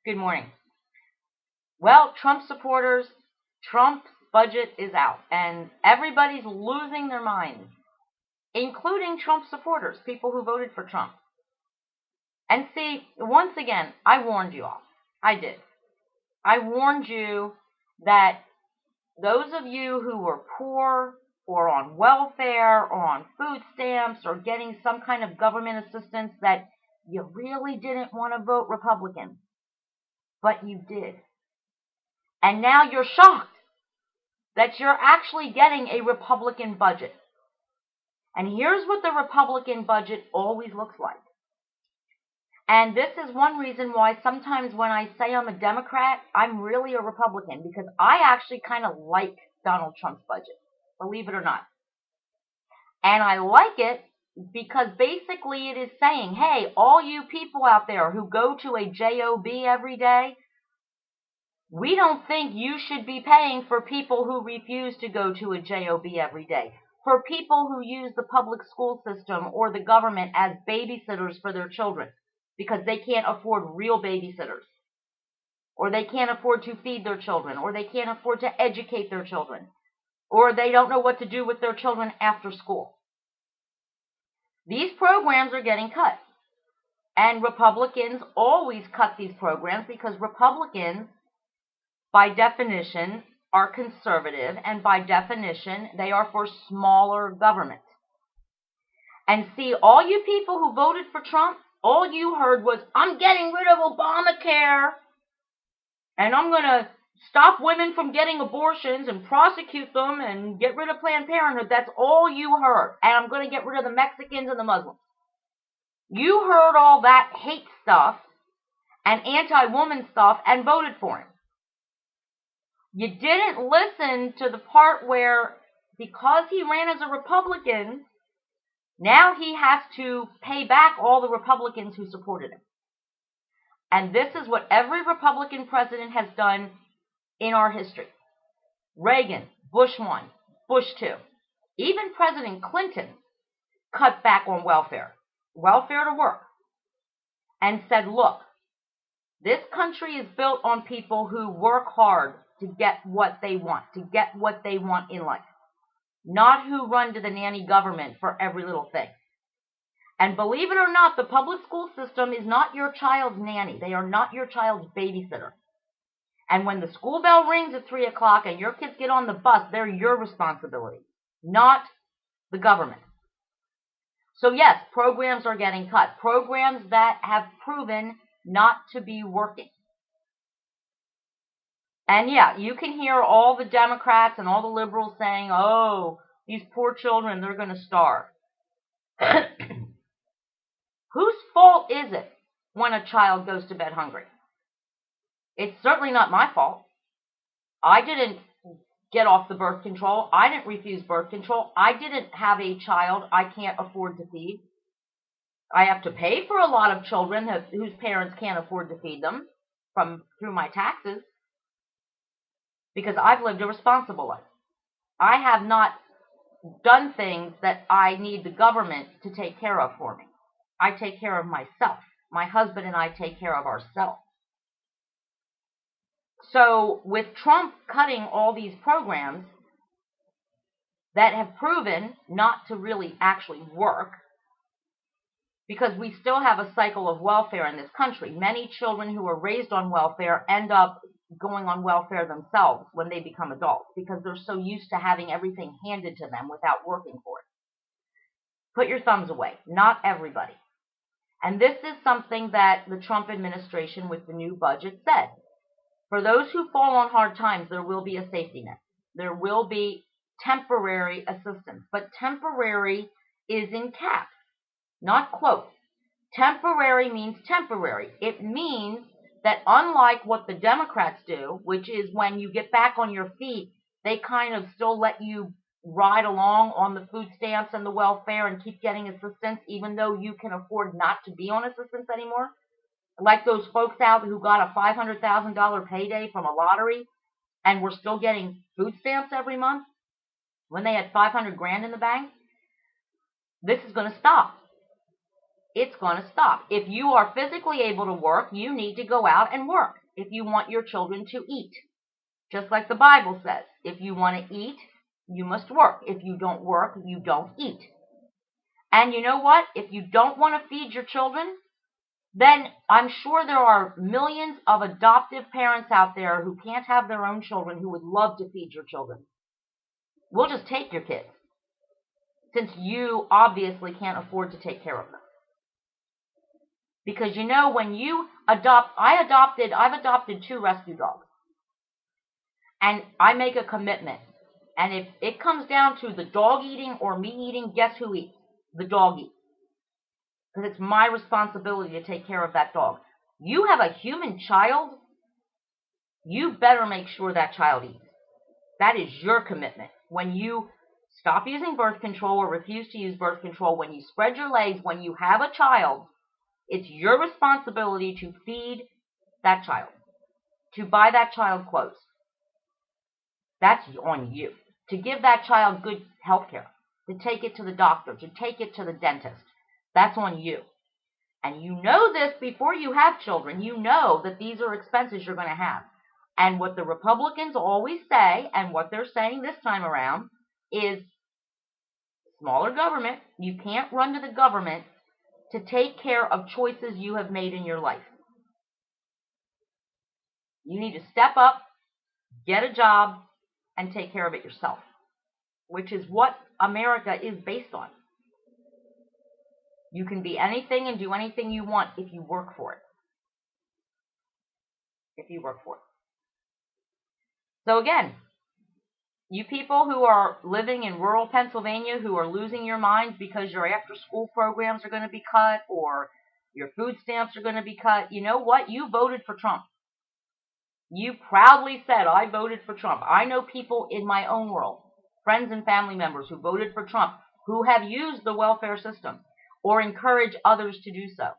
Good morning. Well, Trump supporters, Trump's budget is out, and everybody's losing their minds, including Trump supporters, people who voted for Trump. And see, once again, I warned you all. I did. I warned you that those of you who were poor or on welfare or on food stamps or getting some kind of government assistance, that you really didn't want to vote Republican, but you did. And now you're shocked that you're actually getting a Republican budget. And here's what the Republican budget always looks like. And this is one reason why sometimes when I say I'm a Democrat, I'm really a Republican, because I actually kind of like Donald Trump's budget, believe it or not. And I like it because basically it is saying, hey, all you people out there who go to a job every day, we don't think you should be paying for people who refuse to go to a job every day, for people who use the public school system or the government as babysitters for their children because they can't afford real babysitters, or they can't afford to feed their children, or they can't afford to educate their children, or they don't know what to do with their children after school. These programs are getting cut. And Republicans always cut these programs because Republicans, by definition, are conservative, and by definition, they are for smaller government. And see, all you people who voted for Trump, all you heard was, I'm getting rid of Obamacare, and I'm going to stop women from getting abortions and prosecute them and get rid of Planned Parenthood. That's all you heard. And I'm going to get rid of the Mexicans and the Muslims. You heard all that hate stuff and anti-woman stuff and voted for him. You didn't listen to the part where, because he ran as a Republican, now he has to pay back all the Republicans who supported him. And this is what every Republican president has done in our history. Reagan, Bush 1, Bush 2. Even President Clinton cut back on welfare to work, and said, look, this country is built on people who work hard to get what they want in life, not who run to the nanny government for every little thing. And believe it or not, the public school system is not your child's nanny. They are not your child's babysitter. And when the school bell rings at 3 o'clock and your kids get on the bus, they're your responsibility, not the government. So yes, programs are getting cut. Programs that have proven not to be working. And yeah, you can hear all the Democrats and all the liberals saying, oh, these poor children, they're going to starve. Whose fault is it when a child goes to bed hungry? It's certainly not my fault. I didn't get off the birth control. I didn't refuse birth control. I didn't have a child I can't afford to feed. I have to pay for a lot of children whose parents can't afford to feed them through my taxes, because I've lived a responsible life. I have not done things that I need the government to take care of for me. I take care of myself. My husband and I take care of ourselves. So with Trump cutting all these programs that have proven not to really actually work, because we still have a cycle of welfare in this country. Many children who are raised on welfare end up going on welfare themselves when they become adults because they're so used to having everything handed to them without working for it. Put your thumbs away. Not everybody. And this is something that the Trump administration with the new budget said. For those who fall on hard times, there will be a safety net. There will be temporary assistance. But temporary is in caps, not quotes. Temporary means temporary. It means that unlike what the Democrats do, which is when you get back on your feet, they kind of still let you ride along on the food stamps and the welfare and keep getting assistance, even though you can afford not to be on assistance anymore. Like those folks out who got a $500,000 payday from a lottery and were still getting food stamps every month when they had $500,000 in the bank. This is going to stop. it's going to stop. If you are physically able to work, you need to go out and work if you want your children to eat. Just like the Bible says, if you want to eat, you must work. If you don't work, you don't eat. And you know what? If you don't want to feed your children, then I'm sure there are millions of adoptive parents out there who can't have their own children who would love to feed your children. We'll just take your kids, since you obviously can't afford to take care of them. Because you know, when you adopt, I've adopted 2 rescue dogs. And I make a commitment. And if it comes down to the dog eating or me eating, guess who eats? The dog eats. Because it's my responsibility to take care of that dog. You have a human child, you better make sure that child eats. That is your commitment. When you stop using birth control or refuse to use birth control, when you spread your legs, when you have a child, it's your responsibility to feed that child, to buy that child clothes. That's on you. To give that child good health care, to take it to the doctor, to take it to the dentist. That's on you. And you know this before you have children. You know that these are expenses you're going to have. And what the Republicans always say, and what they're saying this time around, is smaller government. You can't run to the government to take care of choices you have made in your life. You need to step up, get a job, and take care of it yourself, which is what America is based on. You can be anything and do anything you want if you work for it. If you work for it. So again, you people who are living in rural Pennsylvania who are losing your minds because your after-school programs are going to be cut or your food stamps are going to be cut, you know what? You voted for Trump. You proudly said, I voted for Trump. I know people in my own world, friends and family members who voted for Trump, who have used the welfare system or encourage others to do so.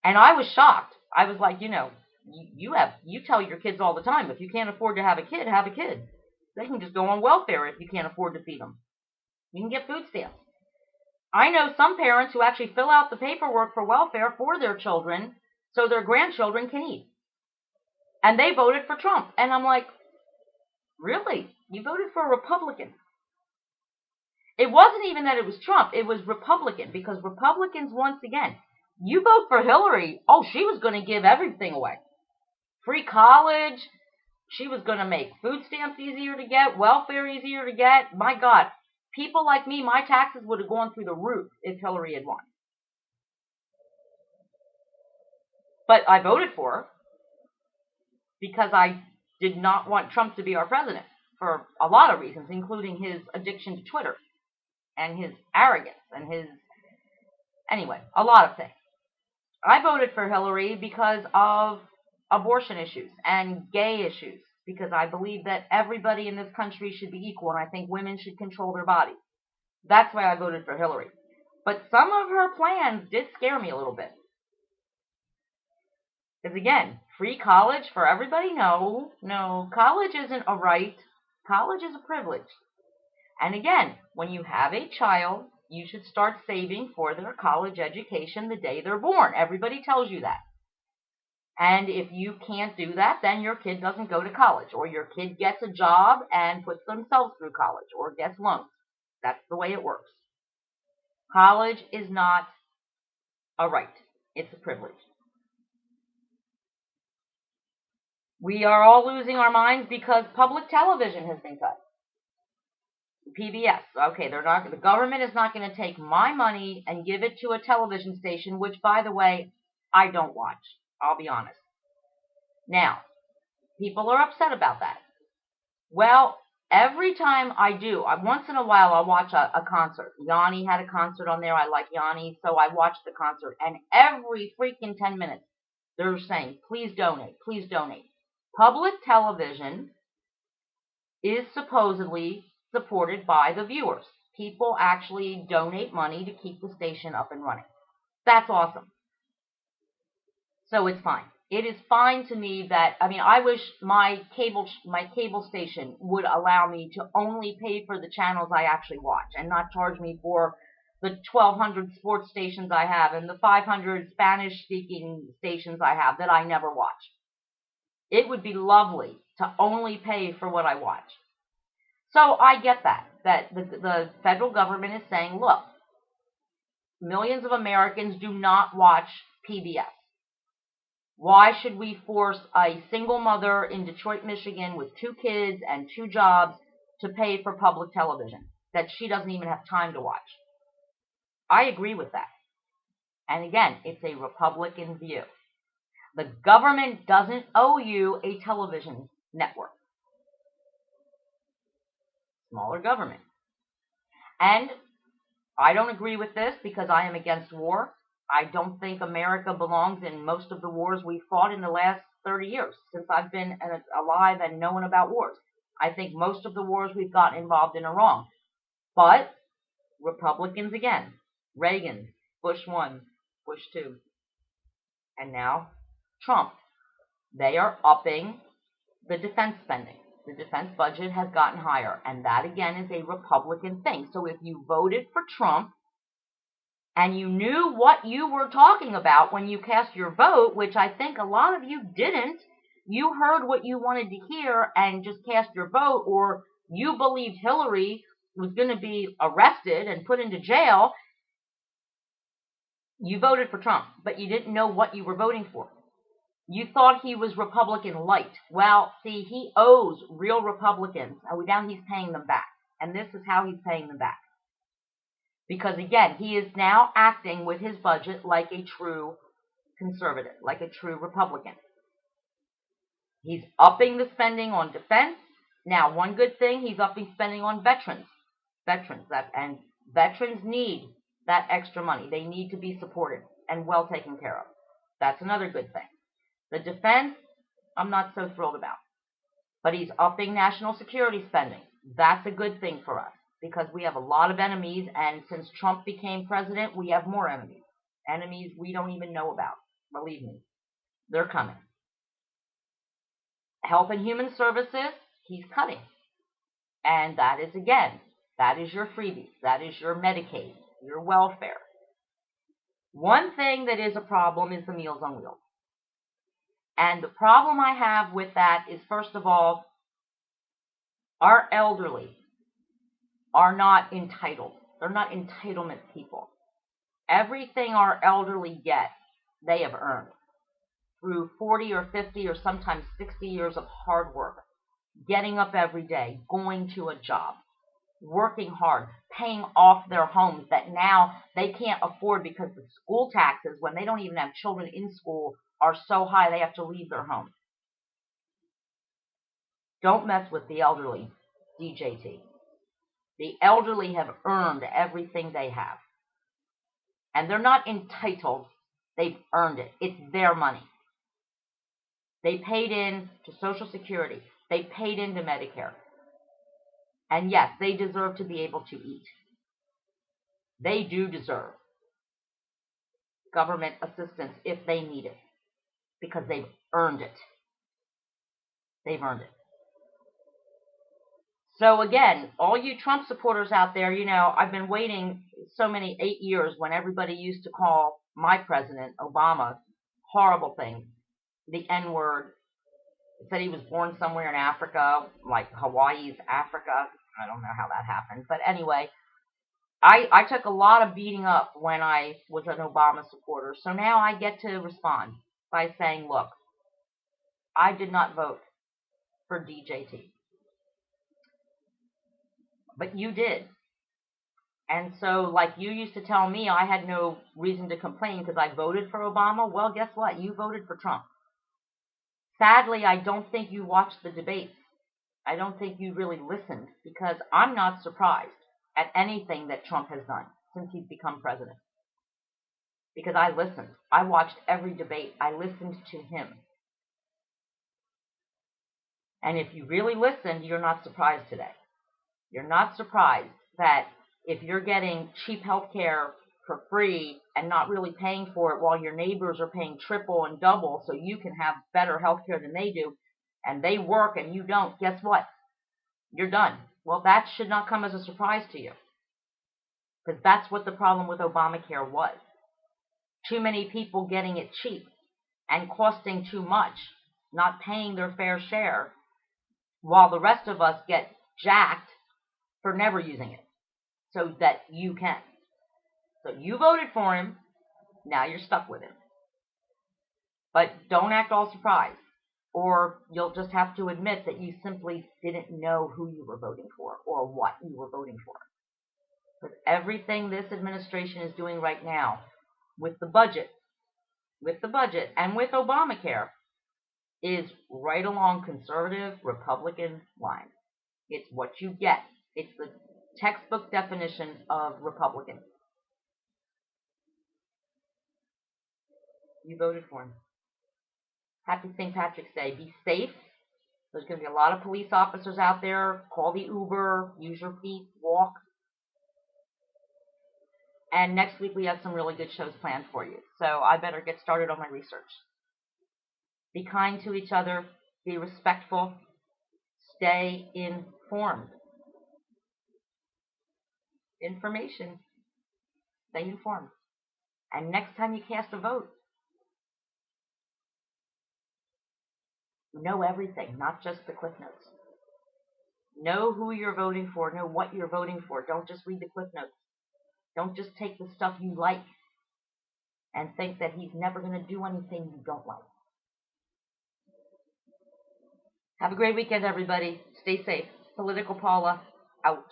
And I was shocked. I was like, you know, you tell your kids all the time, if you can't afford to have a kid, have a kid. They can just go on welfare if you can't afford to feed them. You can get food stamps. I know some parents who actually fill out the paperwork for welfare for their children so their grandchildren can eat. And they voted for Trump. And I'm like, really? You voted for a Republican? It wasn't even that it was Trump. It was Republican. Because Republicans, once again, you vote for Hillary, oh, she was going to give everything away. Free college. She was going to make food stamps easier to get, welfare easier to get. My God, people like me, my taxes would have gone through the roof if Hillary had won. But I voted for her because I did not want Trump to be our president for a lot of reasons, including his addiction to Twitter and his arrogance and his, anyway, a lot of things. I voted for Hillary because of abortion issues and gay issues, because I believe that everybody in this country should be equal, and I think women should control their bodies. That's why I voted for Hillary. But some of her plans did scare me a little bit. Because again, free college for everybody? No, college isn't a right. College is a privilege. And again, when you have a child, you should start saving for their college education the day they're born. Everybody tells you that. And if you can't do that, then your kid doesn't go to college, or your kid gets a job and puts themselves through college, or gets loans. That's the way it works. College is not a right. It's a privilege. We are all losing our minds because public television has been cut. PBS. Okay, the government is not going to take my money and give it to a television station, which, by the way, I don't watch. I'll be honest. Now, people are upset about that. Well, every time I do, once in a while I'll watch a concert. Yanni had a concert on there. I like Yanni, so I watched the concert. And every freaking 10 minutes, they're saying, please donate, please donate. Public television is supposedly supported by the viewers. People actually donate money to keep the station up and running. That's awesome. So it's fine. It is fine to me that, I wish my cable station would allow me to only pay for the channels I actually watch and not charge me for the 1,200 sports stations I have and the 500 Spanish-speaking stations I have that I never watch. It would be lovely to only pay for what I watch. So I get that the federal government is saying, look, millions of Americans do not watch PBS. Why should we force a single mother in Detroit, Michigan with 2 kids and 2 jobs to pay for public television that she doesn't even have time to watch? I agree with that. And again, it's a Republican view. The government doesn't owe you a television network. Smaller government. And I don't agree with this because I am against war. I don't think America belongs in most of the wars we fought in the last 30 years since I've been alive and knowing about wars. I think most of the wars we've gotten involved in are wrong. But Republicans again, Reagan, Bush 1, Bush 2, and now Trump. They are upping the defense spending. The defense budget has gotten higher, and that again is a Republican thing. So if you voted for Trump and you knew what you were talking about when you cast your vote, which I think a lot of you didn't, you heard what you wanted to hear and just cast your vote, or you believed Hillary was going to be arrested and put into jail, you voted for Trump, but you didn't know what you were voting for. You thought he was Republican light. Well, see, he owes real Republicans, and now he's paying them back. And this is how he's paying them back. Because again, he is now acting with his budget like a true conservative, like a true Republican. He's upping the spending on defense. Now, one good thing, he's upping spending on veterans. And veterans need that extra money. They need to be supported and well taken care of. That's another good thing. The defense, I'm not so thrilled about. But he's upping national security spending. That's a good thing for us because we have a lot of enemies, and since Trump became president, we have more enemies. Enemies we don't even know about. Believe me, they're coming. Health and Human Services, he's cutting. And that is, again, that is your freebies. That is your Medicaid, your welfare. One thing that is a problem is the Meals on Wheels. And the problem I have with that is, first of all, our elderly are not entitled. They're not entitlement people. Everything our elderly get, they have earned through 40 or 50 or sometimes 60 years of hard work, getting up every day, going to a job, working hard, paying off their homes that now they can't afford because the school taxes, when they don't even have children in school, are so high they have to leave their home. Don't mess with the elderly, DJT. The elderly have earned everything they have. And they're not entitled. They've earned it. It's their money. They paid in to Social Security. They paid into Medicare. And yes, they deserve to be able to eat. They do deserve government assistance if they need it, because they've earned it. They've earned it. So again, all you Trump supporters out there, I've been waiting 8 years when everybody used to call my president, Obama, horrible things. The N-word. Said he was born somewhere in Africa, like Hawaii's Africa. I don't know how that happened. But anyway, I took a lot of beating up when I was an Obama supporter. So now I get to respond by saying, look, I did not vote for DJT. But you did. And so, like you used to tell me, I had no reason to complain because I voted for Obama. Well, guess what? You voted for Trump. Sadly, I don't think you watched the debates. I don't think you really listened, because I'm not surprised at anything that Trump has done since he's become president. Because I listened. I watched every debate. I listened to him. And if you really listened, you're not surprised today. You're not surprised that if you're getting cheap health care for free and not really paying for it while your neighbors are paying triple and double so you can have better health care than they do, and they work and you don't, guess what? You're done. Well, that should not come as a surprise to you. Because that's what the problem with Obamacare was. Too many people getting it cheap and costing too much, not paying their fair share, while the rest of us get jacked for never using it, so that you can. So you voted for him, now you're stuck with him. But don't act all surprised, or you'll just have to admit that you simply didn't know who you were voting for or what you were voting for. Because everything this administration is doing right now with the budget, and with Obamacare is right along conservative Republican lines. It's what you get. It's the textbook definition of Republican. You voted for him. Happy St. Patrick's Day. Be safe. There's going to be a lot of police officers out there. Call the Uber. Use your feet. Walk. And next week we have some really good shows planned for you. So I better get started on my research. Be kind to each other. Be respectful. Stay informed. Information. Stay informed. And next time you cast a vote, know everything, not just the Cliff Notes. Know who you're voting for. Know what you're voting for. Don't just read the Cliff Notes. Don't just take the stuff you like and think that he's never going to do anything you don't like. Have a great weekend, everybody. Stay safe. Political Paula, out.